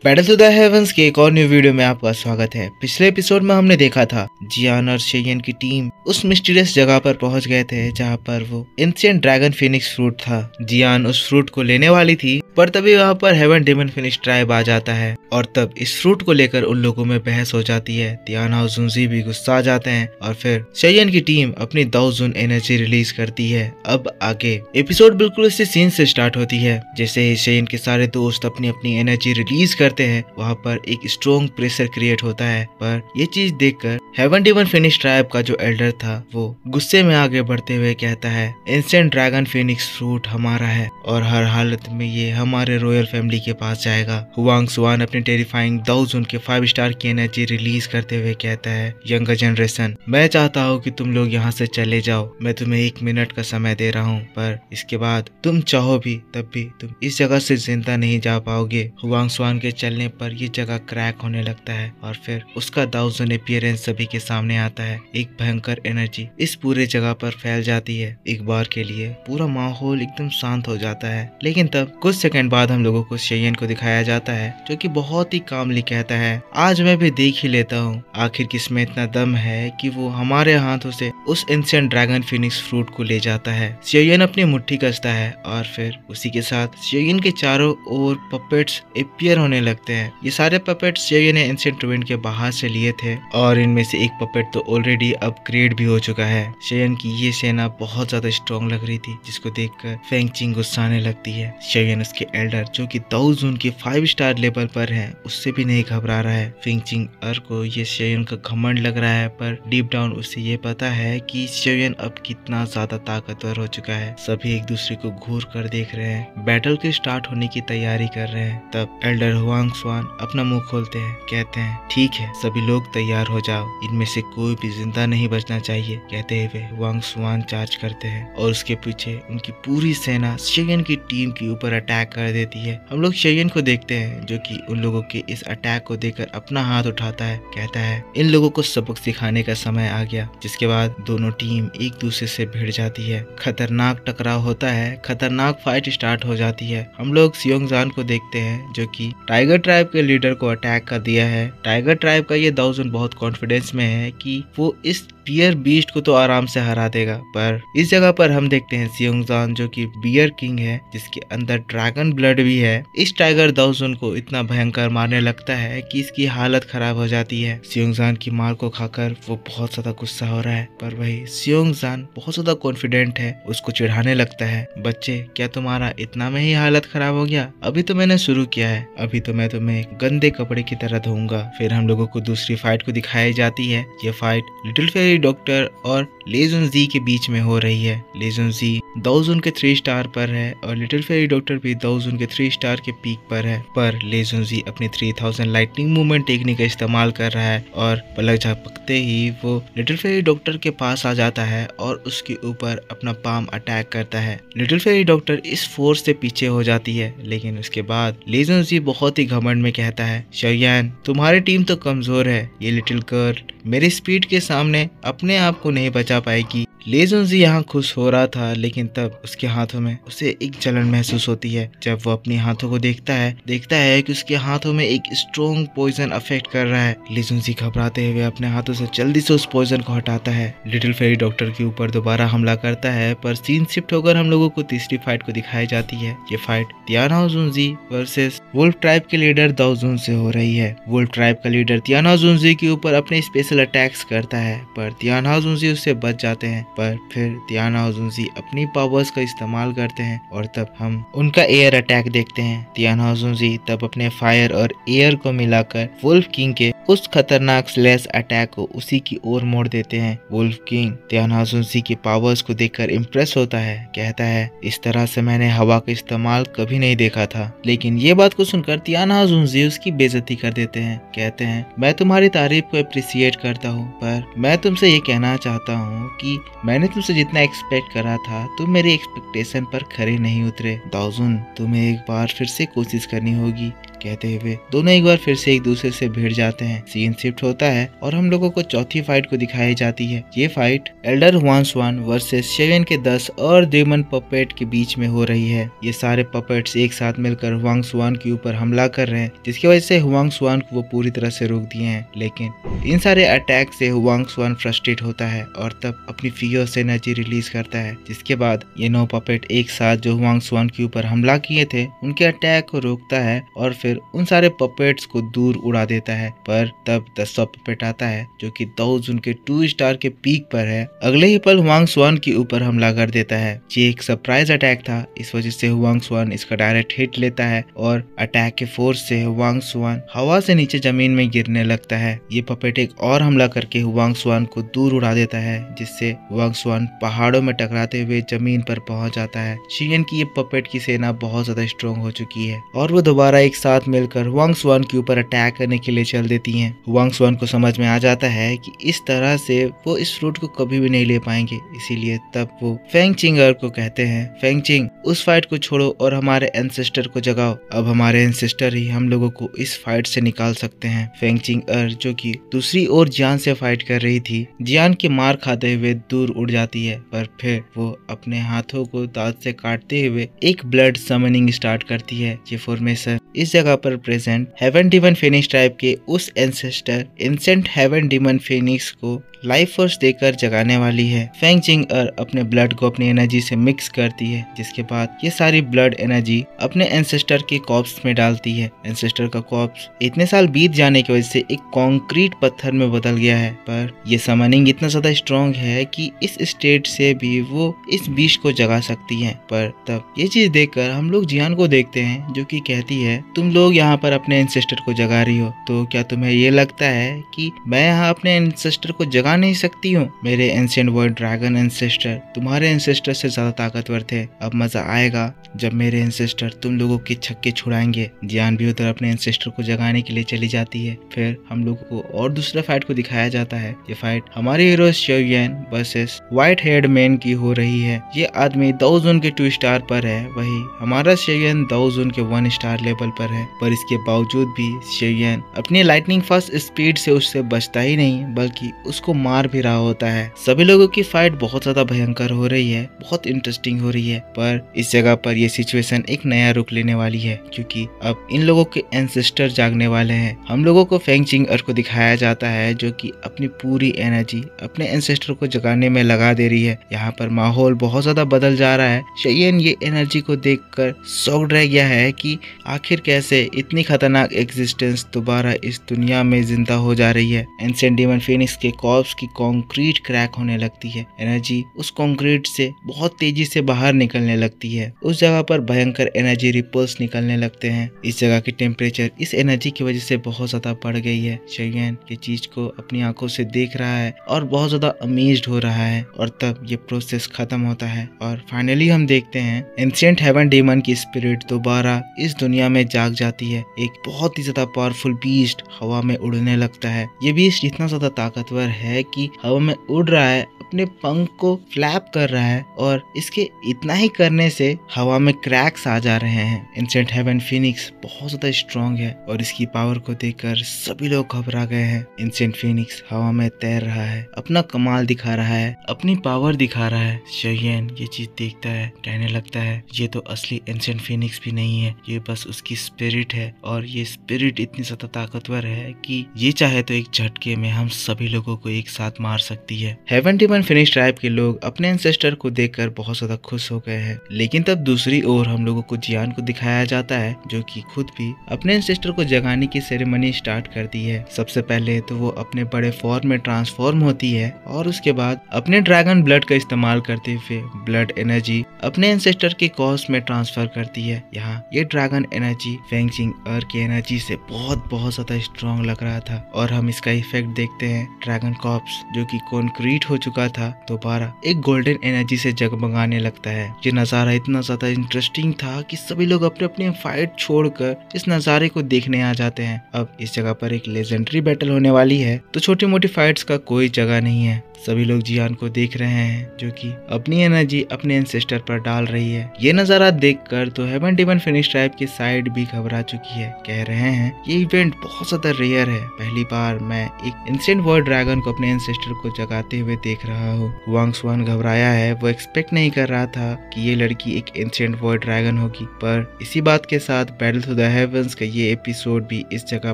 Battle to the heavens के एक और न्यू वीडियो में आपका स्वागत है। पिछले एपिसोड में हमने देखा था जियान और शेयन की टीम उस मिस्टीरियस जगह पर पहुंच गए थे जहां पर वो एंशिएंट ड्रैगन फिनिक्स फ्रूट था। जियान उस फ्रूट को लेने वाली थी पर तभी वहां पर हेवन डेमन फिनिक्स ट्राइब आ जाता है और तब इस फ्रूट को लेकर उन लोगों में बहस हो जाती है। तियाना और जुनजी भी गुस्सा आ जाते हैं और फिर शेयन की टीम अपनी दाउजुन एनर्जी रिलीज करती है। अब आगे एपिसोड बिल्कुल इसी सीन से स्टार्ट होती है। जैसे ही शेयन के सारे दोस्त अपनी अपनी एनर्जी रिलीज करते हैं वहाँ पर एक स्ट्रॉन्ग प्रेशर क्रिएट होता है। पर ये चीज देखकर हेवन डेमन फिनिक्स ट्राइब का जो एल्डर था वो गुस्से में आगे बढ़ते हुए कहता है एंशिएंट ड्रैगन फिनिक्स फ्रूट हमारा है और हर हालत में ये हमारे रॉयल फैमिली के पास जाएगा। हुआंग सुआन अपनी टेरिफाइंग दाउजुन के 5 स्टार की एनर्जी रिलीज करते हुए कहता है यंगर जनरेशन, मैं चाहता हूँ कि तुम लोग यहाँ से चले जाओ। मैं तुम्हें 1 मिनट का समय दे रहा हूँ पर इसके बाद तुम चाहो भी तब भी तुम इस जगह से जिंदा नहीं जा पाओगे। हुआंग सुआन के चलने पर ये जगह क्रैक होने लगता है और फिर उसका दाउजुन अपीयरेंस सभी के सामने आता है। एक भयंकर एनर्जी इस पूरे जगह पर फैल जाती है। एक बार के लिए पूरा माहौल एकदम शांत हो जाता है। लेकिन तब कुछ सेकंड बाद हम लोगों को शेयन को दिखाया जाता है जो कि बहुत ही कामली कहता है आज मैं भी देख ही लेता हूँ आखिर किसमें इतना दम है कि वो हमारे हाथों से उस एंशिएंट ड्रैगन फिनिक्स फ्रूट को ले जाता है। शेयन अपनी मुट्ठी कसता है और फिर उसी के साथ शेयन के चारों ओर पपेट्स अपीयर होने लगते हैं। ये सारे पपेट्स शेयन ने एंशिएंट रुइन के बाहर से लिए थे और इनमें से एक पपेट तो ऑलरेडी अपग्रेड भी हो चुका है। शेयन की ये सेना बहुत ज्यादा स्ट्रॉन्ग लग रही थी जिसको देखकर फेंगचिंग गुस्साने लगती है। शेयन उसके एल्डर जो कि दाउजुन के 5 स्टार लेवल पर है उससे भी नहीं घबरा रहा है। फेंगचिंग को ये शेयन का घमंड लग रहा है पर डीप डाउन उसे ये पता है कि शेयन अब कितना ज्यादा ताकतवर हो चुका है। सभी एक दूसरे को घूर कर देख रहे हैं, बैटल के स्टार्ट होने की तैयारी कर रहे हैं। तब एल्डर हुआंग सुआन अपना मुंह खोलते हैं, कहते हैं ठीक है सभी लोग तैयार हो जाओ, इनमें से कोई भी जिंदा नहीं बचना चाहिए। कहते हुए हुआंग सुआन चार्ज करते हैं और उसके पीछे उनकी पूरी सेना शेयन की टीम के ऊपर अटैक कर देती है। हम लोग शेयन को देखते हैं जो कि उन लोगों के इस अटैक को देखकर अपना हाथ उठाता है, कहता है इन लोगों को सबक सिखाने का समय आ गया। जिसके बाद दोनों टीम एक दूसरे से भिड़ जाती है, खतरनाक टकराव होता है, खतरनाक फाइट स्टार्ट हो जाती है। हम लोग सियोंगजान को देखते हैं जो कि टाइगर ट्राइब के लीडर को अटैक कर दिया है। टाइगर ट्राइब का ये दाउजुन बहुत कॉन्फिडेंस में है कि वो इस बियर बीस्ट को तो आराम से हरा देगा। पर इस जगह पर हम देखते हैं सियोंगजान जो कि बियर किंग है जिसके अंदर ड्रैगन ब्लड भी है। इस टाइगर दाउजुन को इतना भयंकर मारने लगता है कि इसकी हालत खराब हो जाती है। सियोंगजान की मार को खाकर वो बहुत ज्यादा गुस्सा हो रहा है पर वही सियोंगजान बहुत ज्यादा कॉन्फिडेंट है, उसको चिढ़ाने लगता है बच्चे क्या तुम्हारा इतना में ही हालत खराब हो गया? अभी तो मैंने शुरू किया है, अभी तो मैं तुम्हें गंदे कपड़े की तरह धोऊंगा। फिर हम लोगों को दूसरी फाइट को दिखाई जाती है। ये फाइट लिटिल फेरी डॉक्टर और ले जुनजी के बीच में हो रही है। ले जुनजी दाउजुन के 3 स्टार पर है और लिटिल फेरी डॉक्टर भी दाउजुन के 3 स्टार के पीक पर है। पर ले जुनजी अपनी 3000 लाइटनिंग मूवमेंट टेक्निक का इस्तेमाल कर रहा है और पलक झपकते ही वो लिटिल फेरी डॉक्टर के पास आ जाता है और उसके ऊपर अपना पाम अटैक करता है। लिटिल फेरी डॉक्टर इस फोर्स से पीछे हो जाती है लेकिन उसके बाद ले जुनजी बहुत ही घमंड में कहता है शेयन तुम्हारी टीम तो कमजोर है, ये लिटिल गर्ल मेरी स्पीड के सामने अपने आप को नहीं बचा पाएगी। ले जुनजी यहाँ खुश हो रहा था लेकिन तब उसके हाथों में उसे एक जलन महसूस होती है। जब वो अपने हाथों को देखता है कि उसके हाथों में एक स्ट्रॉन्ग पॉइजन अफेक्ट कर रहा है। ले जुनजी घबराते हुए अपने हाथों से जल्दी से उस पॉइजन को हटाता है। लिटिल फेरी डॉक्टर के ऊपर दोबारा हमला करता है पर सीन शिफ्ट होकर हम लोगों को तीसरी फाइट को दिखाई जाती है। ये फाइट तियाना जुनजी वर्सेस वुल्फ ट्राइब के लीडर दाउजुन से हो रही है। वुल्फ ट्राइब का लीडर तियाना जुनजी के ऊपर अपने स्पेशल अटैक्स करता है पर तियाना जुनजी उससे बच जाते हैं। पर फिर तियाना और जुनजी अपनी पावर्स का इस्तेमाल करते हैं और तब हम उनका एयर अटैक देखते हैं। तियाना और जुनजी तब अपने फायर और एयर को मिलाकर वुल्फ किंग के उस खतरनाक स्लैश अटैक को उसी की ओर मोड़ देते हैं। वुल्फ किंग तियाना और जुनजी की पावर्स को देखकर इम्प्रेस होता है, कहता है इस तरह से मैंने हवा का इस्तेमाल कभी नहीं देखा था। लेकिन ये बात को सुनकर तियाना और जुनजी उसकी बेइज्जती कर देते हैं, कहते हैं मैं तुम्हारी तारीफ को अप्रिशिएट करता हूँ पर मैं तुमसे ये कहना चाहता हूँ कि मैंने तुमसे जितना एक्सपेक्ट करा था तुम मेरी एक्सपेक्टेशन पर खरे नहीं उतरे। दाउजुन तुम्हें एक बार फिर से कोशिश करनी होगी, कहते हुए दोनों एक बार फिर से एक दूसरे से भिड़ जाते हैं। सीन शिफ्ट होता है और हम लोगों को चौथी फाइट को दिखाई जाती है। ये फाइट एल्डर हुआंग स्वान वर्सेस शेयन के 10 और डेमन पपेट के बीच में हो रही है। ये सारे पपेट्स एक साथ मिलकर हुआंग स्वान के ऊपर हमला कर रहे हैं, जिसकी वजह से हुआंग स्वान को वो पूरी तरह से रोक दिए हैं। लेकिन इन सारे अटैक से हुआंग स्वान फ्रस्ट्रेट होता है और तब अपनी फियर्स एनर्जी रिलीज करता है, जिसके बाद ये 9 पपेट एक साथ जो हुआंग स्वान के ऊपर हमला किए थे उनके अटैक को रोकता है और फिर उन सारे पपेट्स को दूर उड़ा देता है। पर तब 10वां पपेट आता है जो कि दाओजुन के 2 स्टार के पीक पर है। अगले ही पल हुआंग स्वान के ऊपर हमला कर देता है। ये एक सरप्राइज अटैक था, इस वजह से हुआंग स्वान इसका डायरेक्ट हिट लेता है और अटैक के फोर्स से हुआंग स्वान हवा से नीचे जमीन में गिरने लगता है। ये पपेट एक और हमला करके हुआंग स्वान को दूर उड़ा देता है, जिससे हुआंग स्वान पहाड़ों में टकराते हुए जमीन पर पहुंच जाता है। शियन की ये पपेट की सेना बहुत ज्यादा स्ट्रॉन्ग हो चुकी है और वो दोबारा एक साथ मिलकर हुआंग स्वान के ऊपर अटैक करने के लिए चल देती हैं। हुआंग स्वान को समझ में आ जाता है कि इस तरह से वो इस फ्रूट को कभी भी नहीं ले पाएंगे, इसीलिए तब वो फेंग चिंगर को कहते हैं, फेंग चिंग उस फाइट को छोड़ो और हमारे एंसेस्टर को जगाओ। अब हमारे एंसेस्टर ही हम लोगों को इस फाइट से निकाल सकते हैं। फेंग चिंगर जो कि दूसरी ओर जियान से फाइट कर रही थी, जियान के मार खाते हुए दूर उड़ जाती है, पर फिर वो अपने हाथों को दांत से काटते हुए एक ब्लड समनिंग स्टार्ट करती है। ये फॉर्मेशन इस जगह पर present heaven demon phoenix type के उस ancestor ancient heaven demon phoenix को लाइफ फोर्स देकर जगाने वाली है। फेंग चिंगर अपने ब्लड को अपनी एनर्जी से मिक्स करती है, जिसके बाद ये सारी ब्लड एनर्जी अपने एंसेस्टर के कॉर्प्स में डालती है। एंसेस्टर का कॉर्प्स इतने साल बीत जाने की वजह से एक कंक्रीट पत्थर में बदल गया है, पर ये समनिंग इतना ज्यादा स्ट्रॉन्ग है कि इस स्टेट से भी वो इस बीस्ट को जगा सकती है। पर तब ये चीज देखकर हम लोग जियान को देखते हैं, जो कि कहती है, तुम लोग यहाँ पर अपने एंसेस्टर को जगा रही हो, तो क्या तुम्हें ये लगता है कि मैं यहाँ अपने एंसेस्टर को जगा नहीं सकती हूँ? मेरे एंशिएंट वर्ल्ड ड्रैगन एंसेस्टर तुम्हारे एंसेस्टर से ज्यादा ताकतवर थे। अब मजा आएगा जब मेरे एंसेस्टर तुम लोगों के छक्के छुड़ाएंगे। जियान भी उधर अपने एंसेस्टर को जगाने के लिए चली जाती है। फिर हम लोगों को और दूसरा फाइट को दिखाया जाता है। ये फाइट हमारे hero Shayan versus white head man की हो रही है। ये आदमी दाओजुन के 2 स्टार पर है, वही हमारा शेयन दाओजुन के 1 स्टार लेवल पर है। पर इसके बावजूद भी शेयन अपनी लाइटनिंग फास्ट स्पीड से उससे बचता ही नहीं, बल्कि उसको मार भी रहा होता है। सभी लोगों की फाइट बहुत ज्यादा भयंकर हो रही है, बहुत इंटरेस्टिंग हो रही है। पर इस जगह पर ये सिचुएशन एक नया रुख लेने वाली है, क्योंकि अब इन लोगों के एंसेस्टर जागने वाले हैं। हम लोगों को फेंग चिंगर को दिखाया जाता है, जो कि अपनी पूरी एनर्जी अपने एंसेस्टर को जगाने में लगा दे रही है। यहाँ पर माहौल बहुत ज्यादा बदल जा रहा है। शेयन ये एनर्जी को देखकर शॉक्ड रह गया है कि आखिर कैसे इतनी खतरनाक एग्जिस्टेंस दोबारा इस दुनिया में जिंदा हो जा रही है। एंशिएंट डेमन फेनिक्स के कॉर्प्स की कंक्रीट क्रैक होने लगती है। एनर्जी उस कंक्रीट से बहुत तेजी से बाहर निकलने लगती है। उस जगह पर भयंकर एनर्जी रिपल्स निकलने लगते हैं। इस जगह की टेम्परेचर इस एनर्जी की वजह से बहुत ज्यादा बढ़ गई है। शेयन ये चीज को अपनी आंखों से देख रहा है और बहुत ज्यादा अमेज्ड हो रहा है। और तब ये प्रोसेस खत्म होता है और फाइनली हम देखते हैं एंशिएंट हेवन डेमन की स्पिरिट दोबारा इस दुनिया में जाग जाती है। एक बहुत ही ज्यादा पावरफुल बीस्ट हवा में उड़ने लगता है। ये बीस्ट इतना ज्यादा ताकतवर है कि हवा में उड़ रहा है, अपने पंख को फ्लैप कर रहा है और इसके इतना ही करने से हवा में क्रैक्स आ जा रहे हैं। एंशिएंट हेवन फिनिक्स बहुत ज्यादा स्ट्रॉन्ग है और इसकी पावर को देखकर सभी लोग घबरा गए हैं। एंशिएंट फिनिक्स हवा में तैर रहा है, अपना कमाल दिखा रहा है, अपनी पावर दिखा रहा है। शेयन ये चीज देखता है, कहने लगता है ये तो असली एंशिएंट फिनिक्स भी नहीं है, ये बस उसकी स्पिरिट है। और ये स्पिरिट इतनी ज्यादा ताकतवर है कि ये चाहे तो एक झटके में हम सभी लोगों को एक साथ मार सकती है। हेवन डेमन फिनिक्स ट्राइब के लोग अपने एंसेस्टर को देखकर बहुत ज्यादा खुश हो गए हैं। लेकिन तब दूसरी ओर हम लोगों को जियान को दिखाया जाता है, जो कि खुद भी अपने एंसेस्टर को जगाने की सेरेमनी स्टार्ट करती है। सबसे पहले तो वो अपने बड़े फॉर्म में ट्रांसफॉर्म होती है और उसके बाद अपने ड्रैगन ब्लड का इस्तेमाल करते हुए ब्लड एनर्जी अपने एंसेस्टर के कॉर्प्स में ट्रांसफर करती है। यहाँ ये ड्रैगन एनर्जी फेंग चिंगर की एनर्जी से बहुत ज्यादा स्ट्रॉन्ग लग रहा था और हम इसका इफेक्ट देखते हैं। ड्रैगन कॉर्प्स जो कि कॉन्क्रीट हो चुका था दोबारा एक गोल्डन एनर्जी से जगमगाने लगता है। ये नजारा इतना ज्यादा इंटरेस्टिंग था कि सभी लोग अपने अपने फाइट छोड़कर इस नजारे को देखने आ जाते हैं। अब इस जगह पर एक लेजेंडरी बैटल होने वाली है, तो छोटी मोटी फाइट्स का कोई जगह नहीं है। सभी लोग जियान को देख रहे हैं जो कि अपनी एनर्जी अपने एंसेस्टर पर डाल रही है। ये नजारा देखकर तो हेवन डेमन फिनिक्स ट्राइब की साइड भी घबरा चुकी है। कह रहे हैं ये इवेंट बहुत ज्यादा रेयर है, पहली बार मैं एक एंशिएंट वर्ल्ड ड्रैगन को अपने एंसेस्टर को जगाते हुए देख रहा हूँ। वांग स्वान घबराया है, वो एक्सपेक्ट नहीं कर रहा था कि ये लड़की एक एंशिएंट वर्ल्ड ड्रैगन होगी। पर इसी बात के साथ बैटल थ्रू द हेवंस का ये एपिसोड भी इस जगह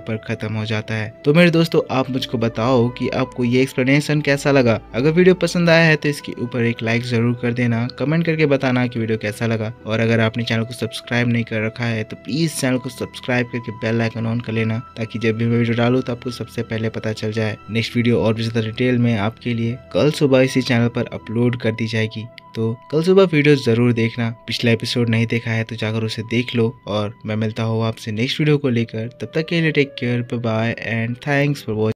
पर खत्म हो जाता है। तो मेरे दोस्तों, आप मुझको बताओ कि आपको ये एक्सप्लेनेशन कैसा लगा। अगर वीडियो पसंद आया है तो इसके ऊपर एक लाइक जरूर कर देना, कमेंट करके बताना कि वीडियो कैसा लगा। और अगर आपने चैनल को सब्सक्राइब नहीं कर रखा है तो प्लीज चैनल को सब्सक्राइब करके बेल आइकन ऑन कर लेना, ताकि जब भी मैं वीडियो डालूं तो आपको सबसे पहले पता चल जाए। नेक्स्ट वीडियो और भी ज्यादा डिटेल में आपके लिए कल सुबह इसी चैनल पर अपलोड कर दी जाएगी, तो कल सुबह वीडियो जरूर देखना। पिछला एपिसोड नहीं देखा है तो जाकर उसे देख लो। और मैं मिलता हूँ आपसे नेक्स्ट वीडियो को लेकर, तब तक के लिए take care, bye and thanks for watching.